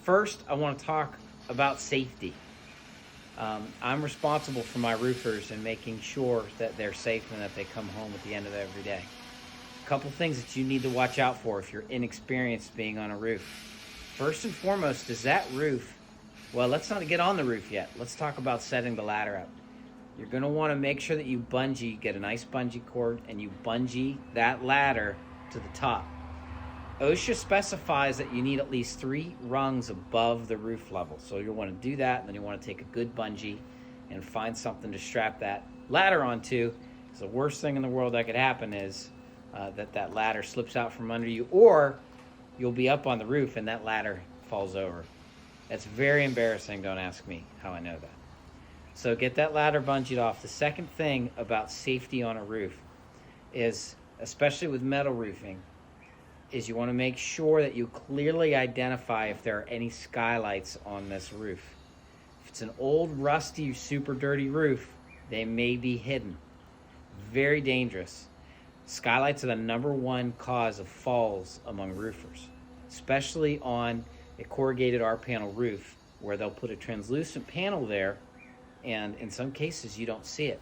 First, I want to talk about safety. I'm responsible for my roofers and making sure that they're safe and that they come home at the end of every day. A couple things that you need to watch out for if you're inexperienced being on a roof. First and foremost is that roof. Well, let's not get on the roof yet. Let's talk about setting the ladder up. You're going to want to make sure that you get a nice bungee cord, and you bungee that ladder to the top. OSHA specifies that you need at least 3 rungs above the roof level. So you'll want to do that, and then you want to take a good bungee and find something to strap that ladder onto. Because the worst thing in the world that could happen is that ladder slips out from under you, or you'll be up on the roof and that ladder falls over. That's very embarrassing. Don't ask me how I know that. So get that ladder bungeed off. The second thing about safety on a roof is, especially with metal roofing, is you want to make sure that you clearly identify if there are any skylights on this roof. If it's an old, rusty, super dirty roof, they may be hidden. Very dangerous. Skylights are the #1 cause of falls among roofers, especially on a corrugated R-panel roof where they'll put a translucent panel there, and in some cases you don't see it.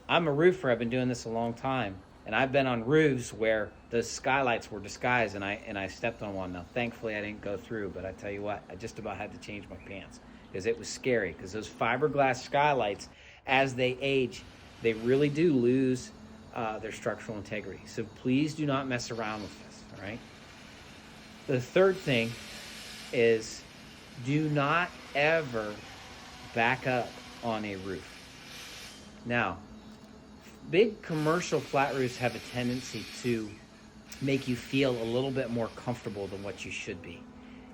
I'm a roofer. I've been doing this a long time. And I've been on roofs where the skylights were disguised, and I stepped on one. Now, thankfully, I didn't go through, but I tell you what, I just about had to change my pants because it was scary. Because those fiberglass skylights, as they age, they really do lose their structural integrity. So please do not mess around with this, all right? The third thing is, do not ever back up on a roof. Now, big commercial flat roofs have a tendency to make you feel a little bit more comfortable than what you should be.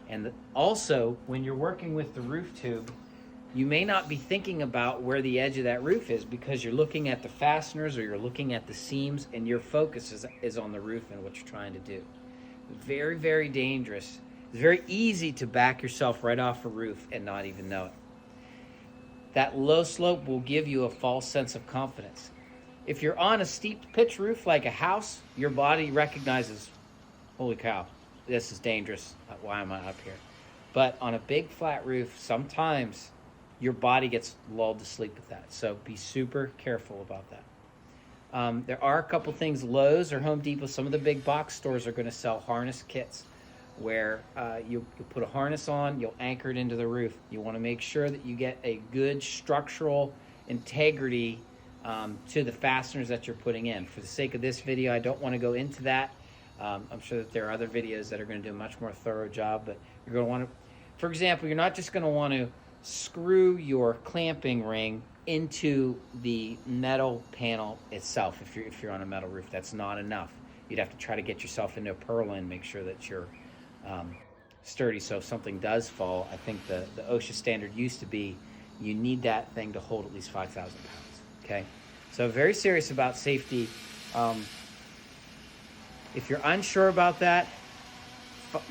And also, when you're working with the roof tube, you may not be thinking about where the edge of that roof is because you're looking at the fasteners or you're looking at the seams, and your focus is on the roof and what you're trying to do. Very, very dangerous. It's very easy to back yourself right off a roof and not even know it. That low slope will give you a false sense of confidence. If you're on a steep pitch roof like a house, your body recognizes, holy cow, this is dangerous. Why am I up here? But on a big flat roof, sometimes your body gets lulled to sleep with that. So be super careful about that. There are a couple things. Lowe's or Home Depot, some of the big box stores are going to sell harness kits where you put a harness on, you'll anchor it into the roof. You want to make sure that you get a good structural integrity to the fasteners that you're putting in. For the sake of this video, I don't want to go into that. I'm sure that there are other videos that are going to do a much more thorough job, but you're going to want to, for example, you're not just going to want to screw your clamping ring into the metal panel itself. If you're on a metal roof, that's not enough. You'd have to try to get yourself into a purlin, make sure that you're sturdy, so if something does fall. I think the OSHA standard used to be you need that thing to hold at least 5,000 pounds. Okay, so very serious about safety. If you're unsure about that,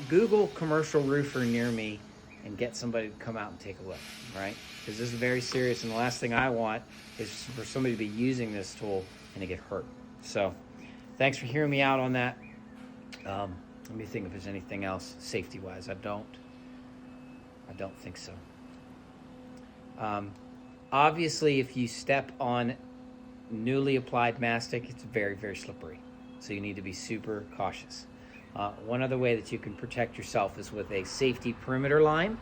Google commercial roofer near me and get somebody to come out and take a look, right? Because this is very serious, and the last thing I want is for somebody to be using this tool and to get hurt. So thanks for hearing me out on that. Let me think if there's anything else safety-wise. I don't think so. Obviously, if you step on newly applied mastic, it's very, very slippery. So you need to be super cautious. One other way that you can protect yourself is with a safety perimeter line,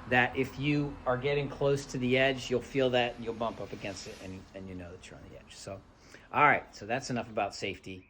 that if you are getting close to the edge, you'll feel that, you'll bump up against it, and you know that you're on the edge. So, all right, so that's enough about safety.